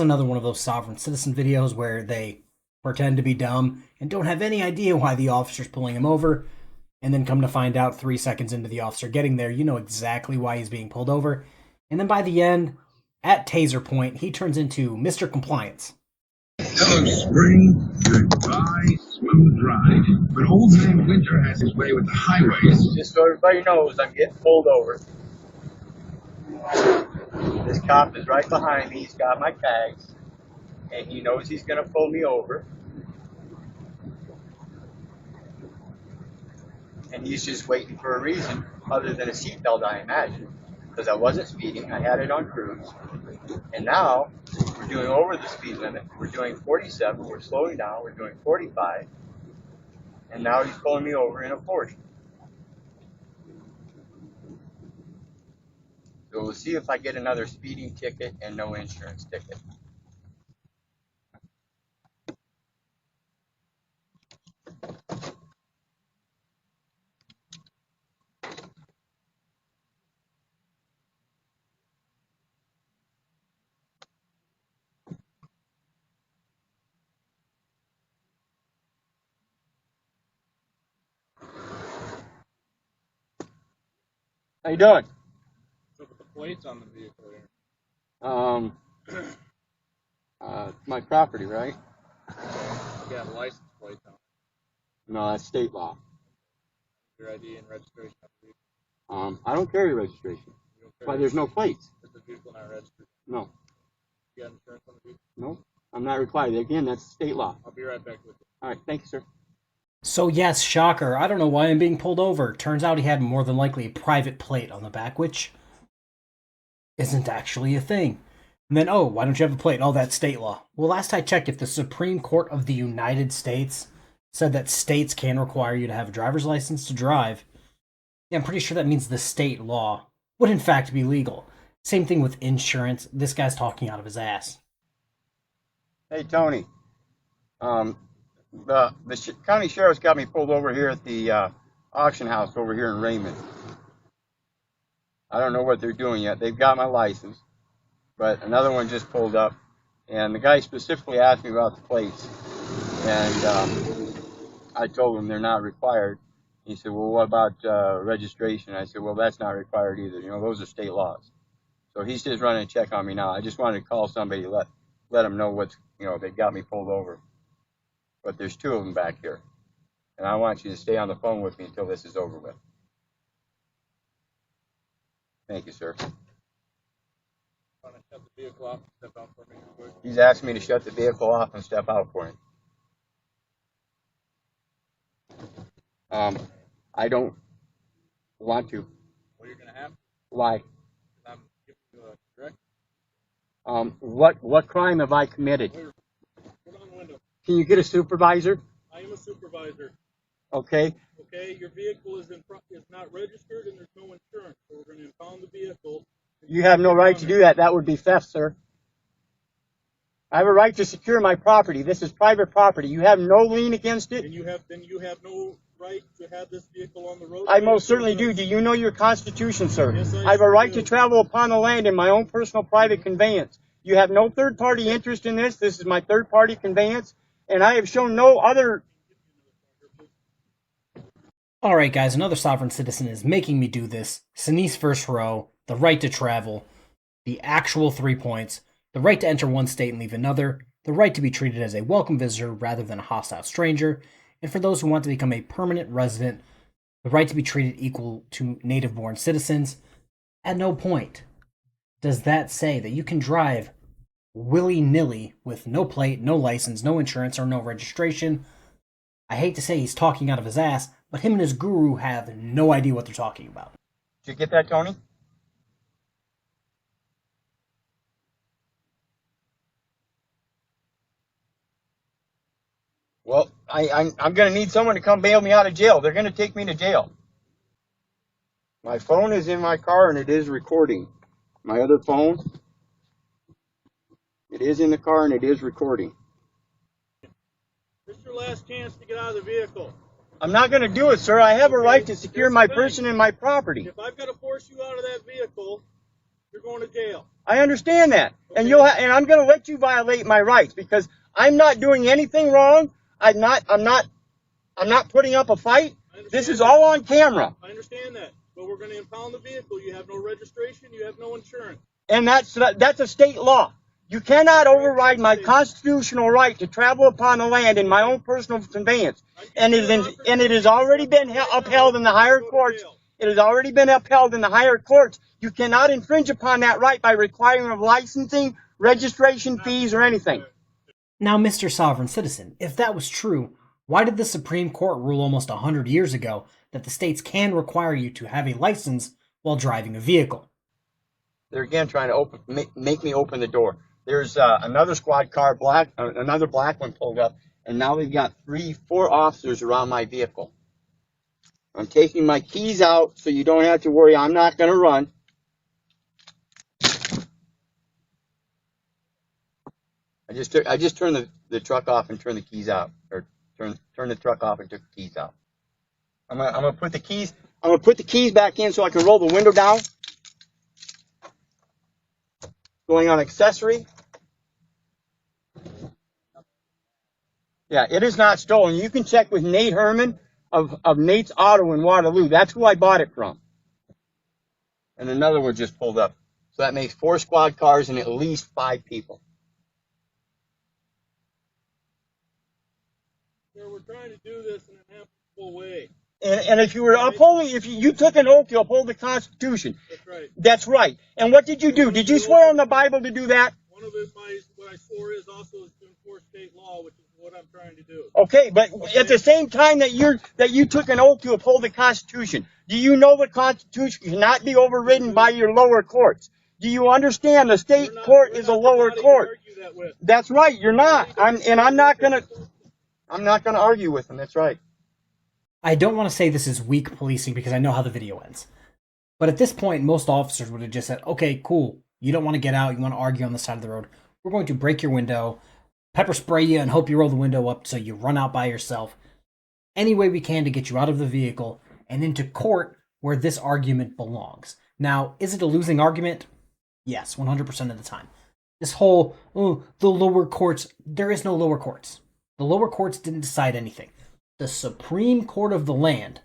another one of those sovereign citizen videos where they pretend to be dumb and don't have any idea why the officer's pulling him over, and then come to find out 3 seconds into the officer getting there, you know exactly why he's being pulled over. And then by the end, at taser point, he turns into Mr. Compliance. Hello, spring. Goodbye, smooth ride. But old man Winter has his way with the highways. Just so everybody knows, I'm getting pulled over. This cop is right behind me. He's got my tags, and he knows he's going to pull me over. And he's just waiting for a reason other than a seatbelt, I imagine, because I wasn't speeding. I had it on cruise. And now we're doing over the speed limit. We're doing 47. We're slowing down. We're doing 45. And now he's pulling me over in a 40. So we'll see if I get another speeding ticket and no insurance ticket. How you doing? Look at the plates on the vehicle here. My property, right? You got license plates on it. No, that's state law. Your ID and registration on the vehicle. I don't carry registration. You don't Why, there's no plates. Is the vehicle not registered? No. You got insurance on the vehicle? No, I'm not required. Again, that's state law. I'll be right back with you. All right, thank you, sir. So yes, shocker, I don't know why I'm being pulled over. Turns out he had more than likely a private plate on the back, which isn't actually a thing. And then, oh, why don't you have a plate? Oh, that's state law. Well, last I checked, if the Supreme Court of the United States said that states can require you to have a driver's license to drive, yeah, I'm pretty sure that means the state law would in fact be legal. Same thing with insurance. This guy's talking out of his ass. Hey, Tony. The county sheriff's got me pulled over here at the auction house over here in Raymond. I don't know what they're doing yet. They've got my license, but another one just pulled up, and the guy specifically asked me about the plates, and I told him they're not required. He said, well, what about registration? I said, well, that's not required either. You know, those are state laws. So he's just running a check on me now. I just wanted to call somebody, let them know what's, you know, they got me pulled over. But there's 2 of them back here. And I want you to stay on the phone with me until this is over with. Thank you, sir. Want to shut the vehicle off and step out for me real quick? He's asked me to shut the vehicle off and step out for him. I don't want to. Well, you're going to have to. Why? I'm giving you a direct. What crime have I committed? Put on the window. Can you get a supervisor? I am a supervisor. Okay. Okay, your vehicle is not registered and there's no insurance, so we're going to impound the vehicle. You have no right to do that. That would be theft, sir. I have a right to secure my property. This is private property. You have no lien against it. Then you have no right to have this vehicle on the road. I most certainly do. Do you know your Constitution, sir? Yes, I have a right do. to travel upon the land in my own personal private conveyance. You have no third-party interest in this. This is my third-party conveyance, and I have shown no other... Alright guys, another sovereign citizen is making me do this. Sinise first row, the right to travel, the actual 3 points, the right to enter one state and leave another, the right to be treated as a welcome visitor rather than a hostile stranger, and for those who want to become a permanent resident, the right to be treated equal to native-born citizens. At no point does that say that you can drive willy-nilly with no plate, no license, no insurance, or no registration. I hate to say he's talking out of his ass, but him and his guru have no idea what they're talking about. Did you get that, Tony? Well, I'm going to need someone to come bail me out of jail. They're going to take me to jail. My phone is in my car and it is recording. My other phone, it is in the car and it is recording. This is your last chance to get out of the vehicle. I'm not going to do it, sir. I have a right to secure my person and my property. If I've got to force you out of that vehicle, you're going to jail. I understand that. And I'm going to let you violate my rights because I'm not doing anything wrong. I'm not putting up a fight. This is all on camera. I understand that, but we're going to impound the vehicle. You have no registration. You have no insurance. And that's a state law. You cannot override my constitutional right to travel upon the land in my own personal conveyance. And it has already been upheld in the higher courts. It has already been upheld in the higher courts. You cannot infringe upon that right by requiring of licensing, registration fees, or anything. Now, Mr. Sovereign Citizen, if that was true, why did the Supreme Court rule almost 100 years ago that the states can require you to have a license while driving a vehicle? They're again trying to make me open the door. There's another squad car, another black one pulled up, and now they've got 4 officers around my vehicle. I'm taking my keys out so you don't have to worry. I'm not going to run. I just turned the truck off and turned the keys out, or turn the truck off and took the keys out. I'm gonna put the keys back in so I can roll the window down. Going on accessory. Yeah, it is not stolen. You can check with Nate Herman of Nate's Auto in Waterloo. That's who I bought it from. And another one just pulled up. So that makes 4 squad cars and at least 5 people. Sir, we're trying to do this in an amicable way. And if you were upholding, if you took an oath to uphold the Constitution. That's right. That's right. And what did you do? Did you swear on the Bible to do that? One of what I swore is also to enforce state law, which is what I'm trying to do. Okay, but at the same time that you took an oath to uphold the Constitution, do you know the Constitution cannot be overridden by your lower courts? Do you understand the state court is a lower court? That's right. You're not. I'm not gonna argue with them. That's right. I don't want to say this is weak policing because I know how the video ends. But at this point, most officers would have just said, okay, cool. You don't want to get out. You want to argue on the side of the road. We're going to break your window, pepper spray you, and hope you roll the window up so you run out by yourself. Any way we can to get you out of the vehicle and into court where this argument belongs. Now, is it a losing argument? Yes, 100% of the time. This whole, the lower courts, there is no lower courts. The lower courts didn't decide anything. The Supreme Court of the land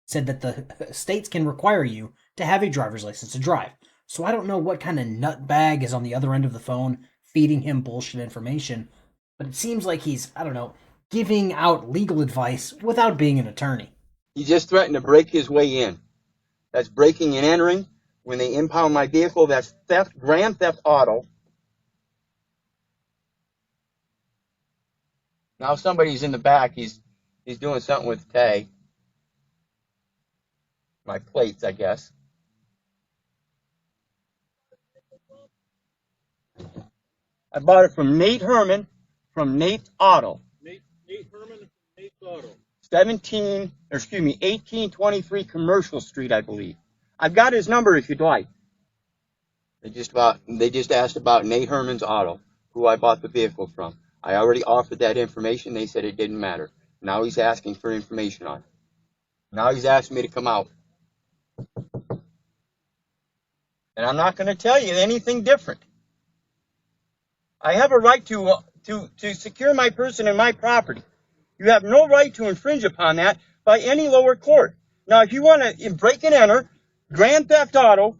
said that the states can require you to have a driver's license to drive. So I don't know what kind of nutbag is on the other end of the phone feeding him bullshit information, but it seems like he's, giving out legal advice without being an attorney. He just threatened to break his way in. That's breaking and entering. When they impound my vehicle, that's theft, grand theft auto. Now somebody's in the back. He's doing something with the tag. My plates, I guess. I bought it from Nate Herman from Nate's Auto. Nate Herman from Nate's Auto. 1823 Commercial Street, I believe. I've got his number if you'd like. They just asked about Nate Herman's Auto, who I bought the vehicle from. I already offered that information. They said it didn't matter. Now he's asking for information on it. Now he's asking me to come out. And I'm not going to tell you anything different. I have a right to secure my person and my property. You have no right to infringe upon that by any lower court. Now, if you want to break and enter, grand theft auto,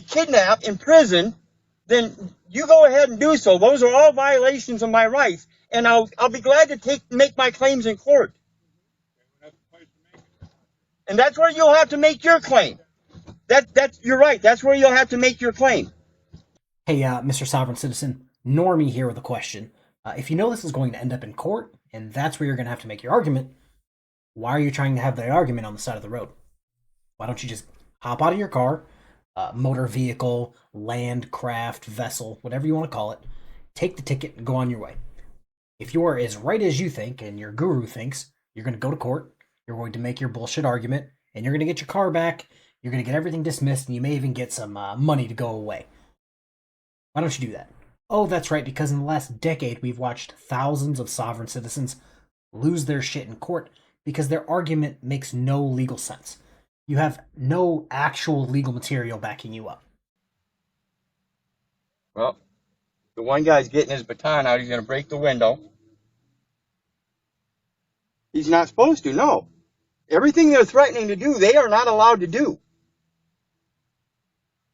kidnap, imprison, then you go ahead and do so. Those are all violations of my rights, and I'll be glad to make my claims in court. And that's where you'll have to make your claim. You're right. That's where you'll have to make your claim. Hey, Mr. Sovereign Citizen, Normie here with a question. If you know this is going to end up in court, and that's where you're going to have to make your argument, why are you trying to have the argument on the side of the road? Why don't you just hop out of your car, motor vehicle, land, craft, vessel, whatever you want to call it, take the ticket and go on your way. If you are as right as you think, and your guru thinks, you're going to go to court, you're going to make your bullshit argument, and you're going to get your car back, you're going to get everything dismissed, and you may even get some money to go away. Why don't you do that? Oh, that's right, because in the last decade, we've watched thousands of sovereign citizens lose their shit in court because their argument makes no legal sense. You have no actual legal material backing you up. Well, the one guy's getting his baton out. He's going to break the window. He's not supposed to, no. Everything they're threatening to do, they are not allowed to do.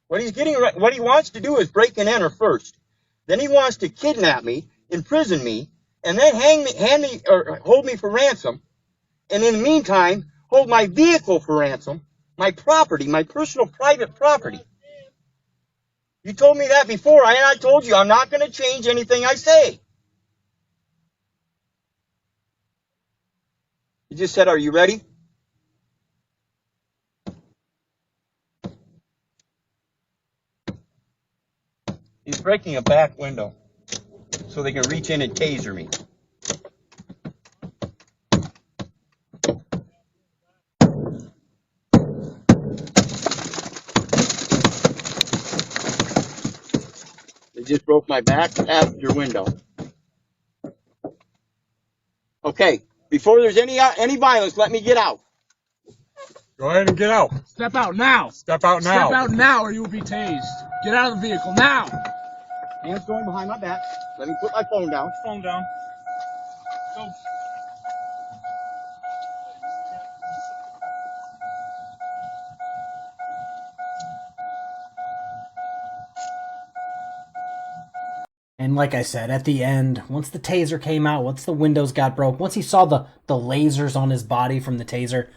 What he wants to do is break and enter first. Then he wants to kidnap me, imprison me, and then hold me for ransom. And in the meantime, hold my vehicle for ransom, my property, my personal private property. You told me that before, and I told you I'm not going to change anything I say. You just said, are you ready? He's breaking a back window so they can reach in and taser me. They just broke my back passenger window. Okay, before there's any violence, let me get out. Go ahead and get out. Step out now. Step out now. Step out now or you will be tased. Get out of the vehicle now. Hands going behind my back. Let me put my phone down. Phone down. Go. And like I said, at the end, once the taser came out, once the windows got broke, once he saw the lasers on his body from the taser,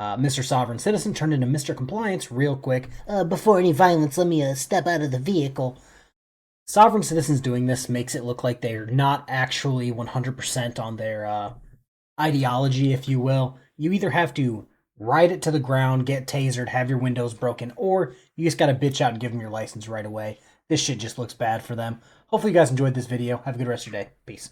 Mr. Sovereign Citizen turned into Mr. Compliance real quick. Before any violence, let me step out of the vehicle. Sovereign Citizens doing this makes it look like they're not actually 100% on their ideology, if you will. You either have to ride it to the ground, get tasered, have your windows broken, or you just gotta bitch out and give them your license right away. This shit just looks bad for them. Hopefully you guys enjoyed this video. Have a good rest of your day. Peace.